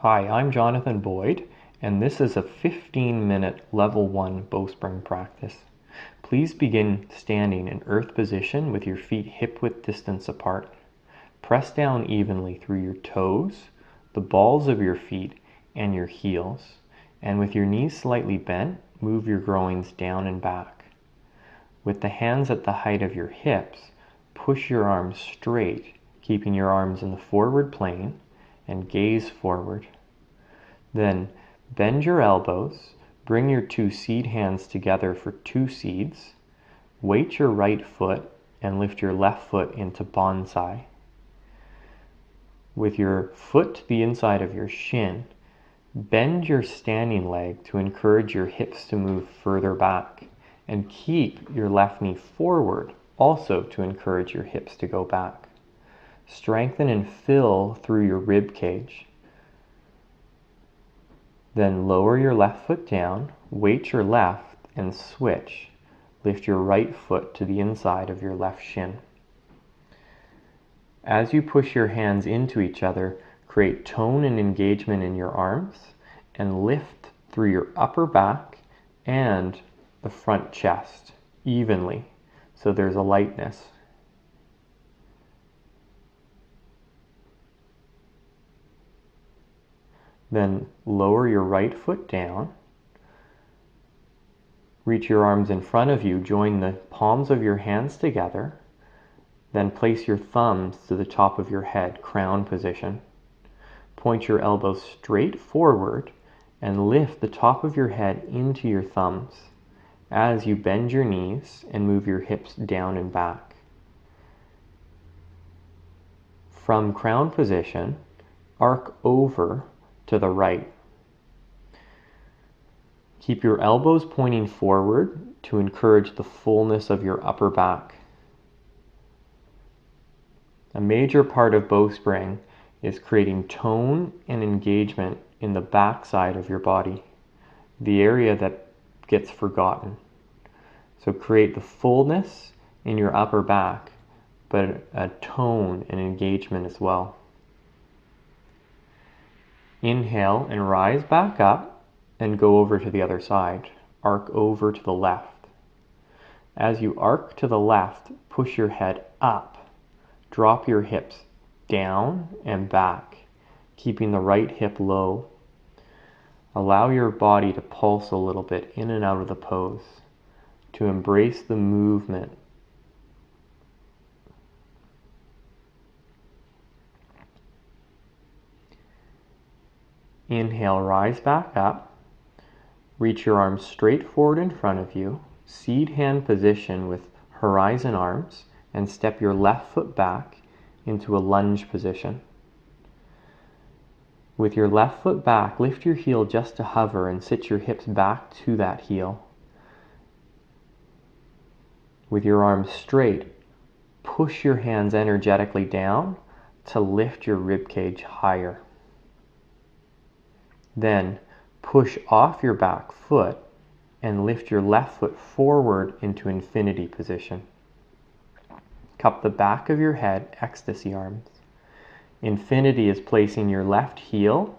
Hi, I'm Jonathan Boyd, and this is a 15-minute Level 1 Bowspring practice. Please begin standing in earth position with your feet hip-width distance apart. Press down evenly through your toes, the balls of your feet, and your heels, and with your knees slightly bent, move your groins down and back. With the hands at the height of your hips, push your arms straight, keeping your arms in the forward plane, and gaze forward. Then bend your elbows, bring your two seed hands together for two seeds, weight your right foot and lift your left foot into bonsai. With your foot to the inside of your shin, bend your standing leg to encourage your hips to move further back, and keep your left knee forward also to encourage your hips to go back. Strengthen and fill through your rib cage. Then lower your left foot down, weight your left, and switch. Lift your right foot to the inside of your left shin. As you push your hands into each other, create tone and engagement in your arms, and lift through your upper back and the front chest evenly, so there's a lightness. Then lower your right foot down. Reach your arms in front of you, join the palms of your hands together. Then place your thumbs to the top of your head, crown position. Point your elbows straight forward and lift the top of your head into your thumbs as you bend your knees and move your hips down and back. From crown position, arc over to the right. Keep your elbows pointing forward to encourage the fullness of your upper back. A major part of Bowspring is creating tone and engagement in the back side of your body, the area that gets forgotten. So create the fullness in your upper back, but a tone and engagement as well. Inhale and rise back up and go over to the other side. Arc over to the left. As you arc to the left, push your head up. Drop your hips down and back, keeping the right hip low. Allow your body to pulse a little bit in and out of the pose, to embrace the movement. Inhale, rise back up. Reach your arms straight forward in front of you. Seed hand position with horizon arms, and step your left foot back into a lunge position. With your left foot back, lift your heel just to hover and sit your hips back to that heel. With your arms straight, push your hands energetically down to lift your rib cage higher. Then push off your back foot and lift your left foot forward into infinity position. Cup the back of your head, ecstasy arms. Infinity is placing your left heel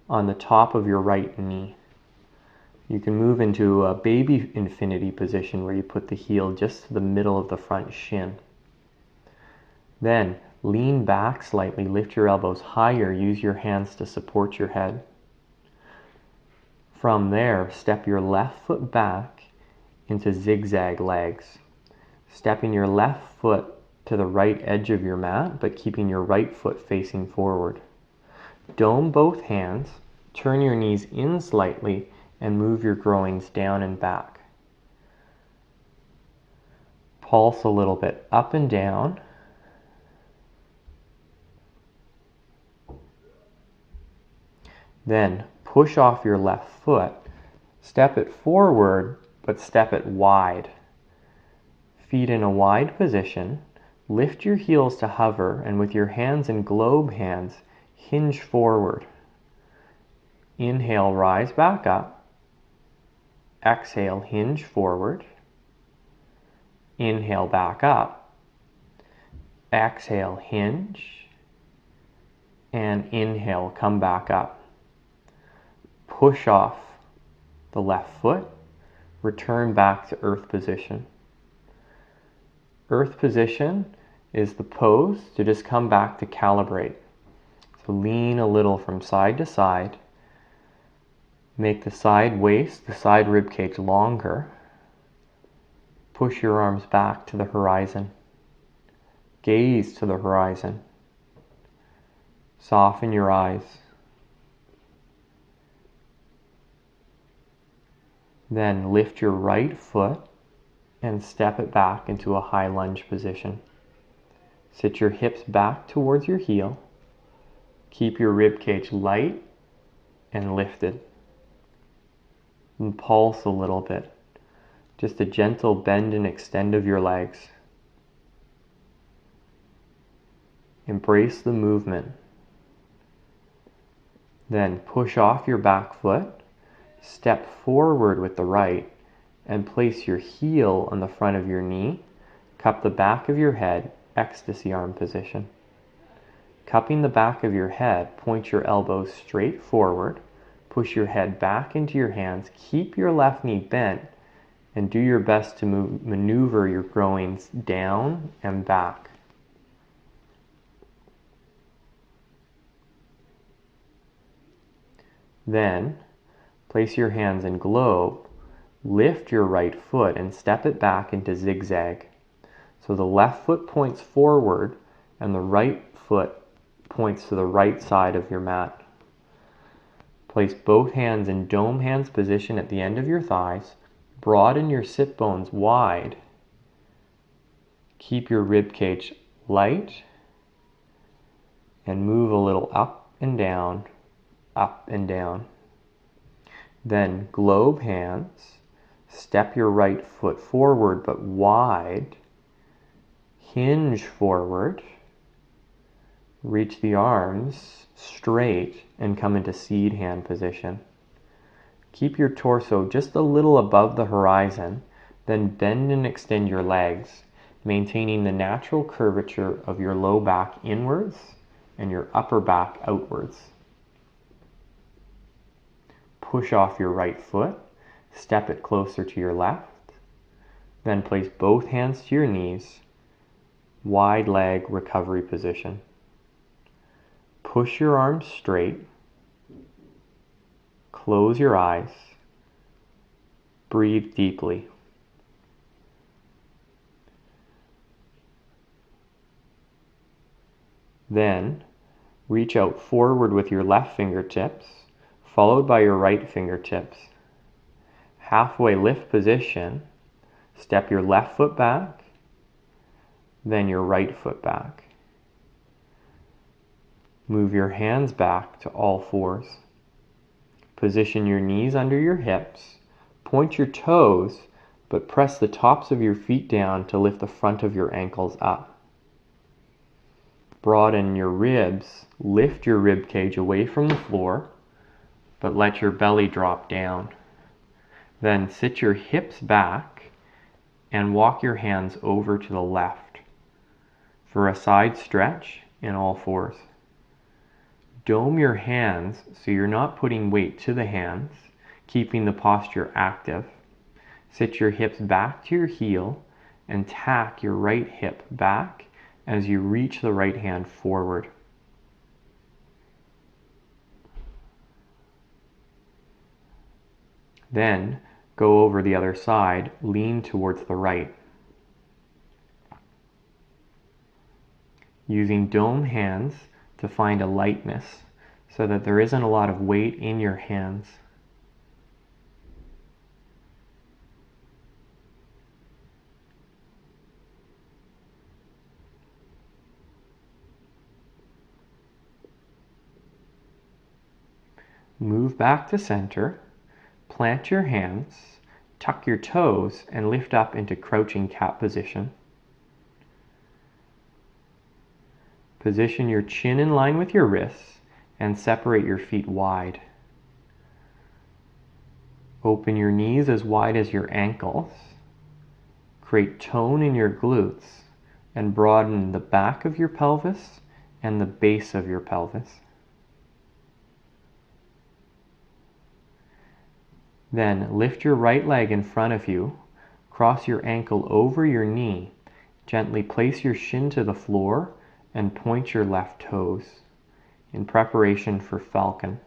on the top of your right knee. You can move into a baby infinity position where you put the heel just to the middle of the front shin. Then lean back slightly, lift your elbows higher, use your hands to support your head. From there, step your left foot back into zigzag legs, stepping your left foot to the right edge of your mat, but keeping your right foot facing forward. Dome both hands, turn your knees in slightly, and move your groins down and back. Pulse a little bit up and down. Then push off your left foot, step it forward, but step it wide. Feet in a wide position, lift your heels to hover, and with your hands in globe hands, hinge forward. Inhale, rise back up. Exhale, hinge forward. Inhale, back up. Exhale, hinge. And and inhale, come back up. Push off the left foot, return back to earth position. Earth position is the pose to just come back to calibrate. So lean a little from side to side. Make the side waist, the side rib cage longer. Push your arms back to the horizon. Gaze to the horizon. Soften your eyes. Then lift your right foot and step it back into a high lunge position. Sit your hips back towards your heel. Keep your rib cage light and lifted. And pulse a little bit. Just a gentle bend and extend of your legs. Embrace the movement. Then push off your back foot, step forward with the right, and place your heel on the front of your knee. Cup the back of your head, ecstasy arm position. Cupping the back of your head, point your elbows straight forward, push your head back into your hands, keep your left knee bent, and do your best to maneuver your groins down and back. Then, place your hands in globe, lift your right foot and step it back into zigzag. So the left foot points forward and the right foot points to the right side of your mat. Place both hands in dome hands position at the end of your thighs. Broaden your sit bones wide. Keep your rib cage light and move a little up and down, up and down. Then globe hands, step your right foot forward but wide, hinge forward, reach the arms straight and come into seed hand position. Keep your torso just a little above the horizon, then bend and extend your legs, maintaining the natural curvature of your low back inwards and your upper back outwards. Push off your right foot, step it closer to your left, then place both hands to your knees, wide leg recovery position. Push your arms straight, close your eyes, breathe deeply. Then, reach out forward with your left fingertips, followed by your right fingertips. Halfway lift position, step your left foot back, then your right foot back. Move your hands back to all fours. Position your knees under your hips, point your toes, but press the tops of your feet down to lift the front of your ankles up. Broaden your ribs, lift your rib cage away from the floor, but let your belly drop down. Then sit your hips back and walk your hands over to the left for a side stretch in all fours. Dome your hands so you're not putting weight to the hands, keeping the posture active. Sit your hips back to your heel and tack your right hip back as you reach the right hand forward. Then go over the other side, lean towards the right. Using dome hands to find a lightness so that there isn't a lot of weight in your hands. Move back to center, plant your hands, tuck your toes, and lift up into crouching cat position. Position your chin in line with your wrists and separate your feet wide. Open your knees as wide as your ankles. Create tone in your glutes and broaden the back of your pelvis and the base of your pelvis. Then lift your right leg in front of you, cross your ankle over your knee, gently place your shin to the floor, and point your left toes in preparation for falcon.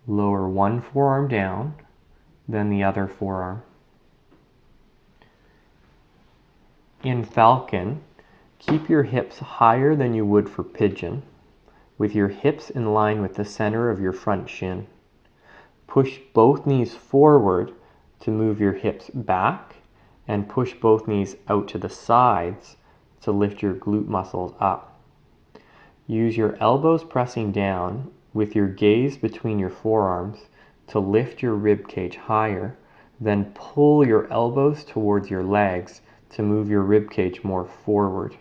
Lower one forearm down, then the other forearm. In falcon, keep your hips higher than you would for pigeon, with your hips in line with the center of your front shin. Push both knees forward to move your hips back, and push both knees out to the sides to lift your glute muscles up. Use your elbows pressing down with your gaze between your forearms to lift your rib cage higher, then pull your elbows towards your legs to move your rib cage more forward.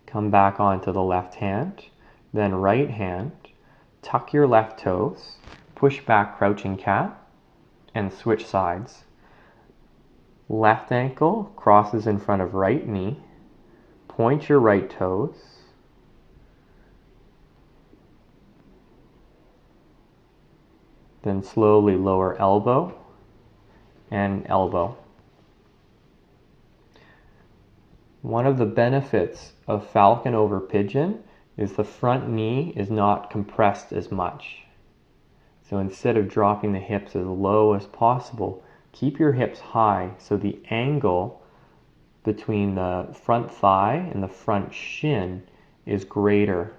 Come back onto the left hand, then right hand. Tuck your left toes, push back crouching cat, and switch sides. Left ankle crosses in front of right knee. Point your right toes. Then slowly lower elbow and elbow. One of the benefits of falcon over pigeon is the front knee is not compressed as much. So instead of dropping the hips as low as possible, keep your hips high so the angle between the front thigh and the front shin is greater.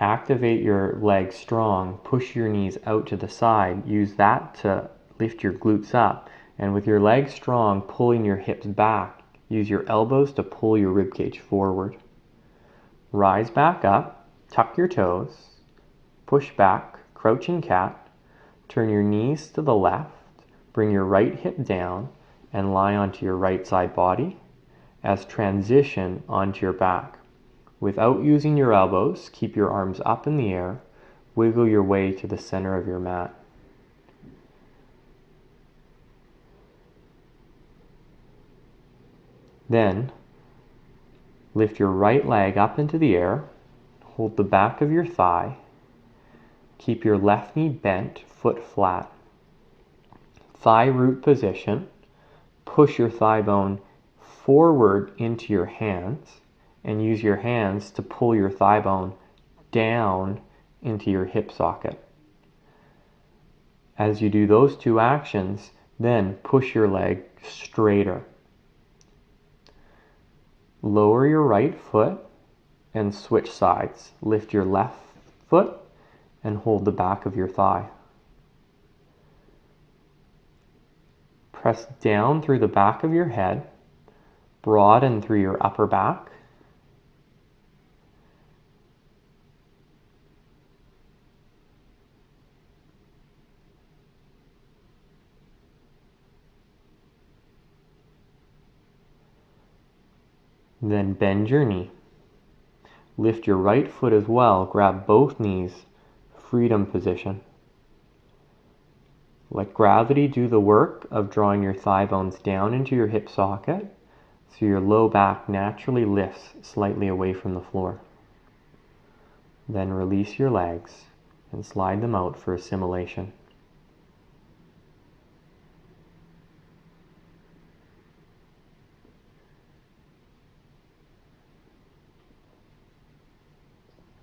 Activate your legs strong, push your knees out to the side, use that to lift your glutes up. And with your legs strong, pulling your hips back, use your elbows to pull your ribcage forward. Rise back up, tuck your toes, push back, crouching cat, turn your knees to the left, bring your right hip down, and lie onto your right side body as transition onto your back. Without using your elbows, keep your arms up in the air, wiggle your way to the center of your mat. Then, lift your right leg up into the air, hold the back of your thigh, keep your left knee bent, foot flat. Thigh root position, push your thigh bone forward into your hands, and use your hands to pull your thigh bone down into your hip socket. As you do those two actions, then push your leg straighter. Lower your right foot and switch sides. Lift your left foot and hold the back of your thigh. Press down through the back of your head, broaden through your upper back. Then bend your knee. Lift your right foot as well. Grab both knees. Freedom position. Let gravity do the work of drawing your thigh bones down into your hip socket so your low back naturally lifts slightly away from the floor. Then release your legs and slide them out for assimilation.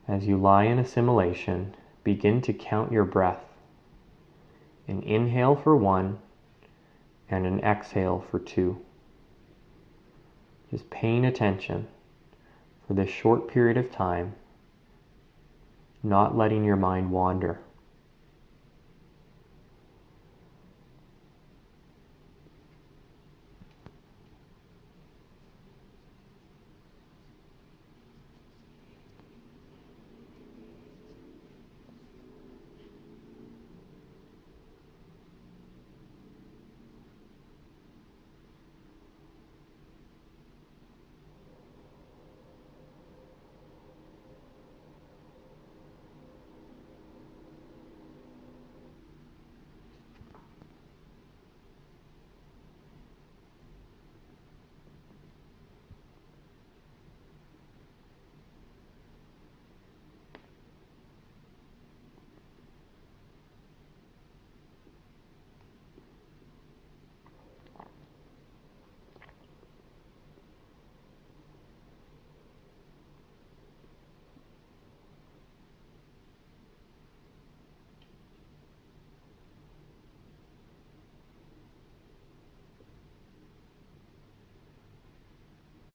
As you lie in assimilation, begin to count your breath. An inhale for 1 and an exhale for 2. Just paying attention for this short period of time, not letting your mind wander.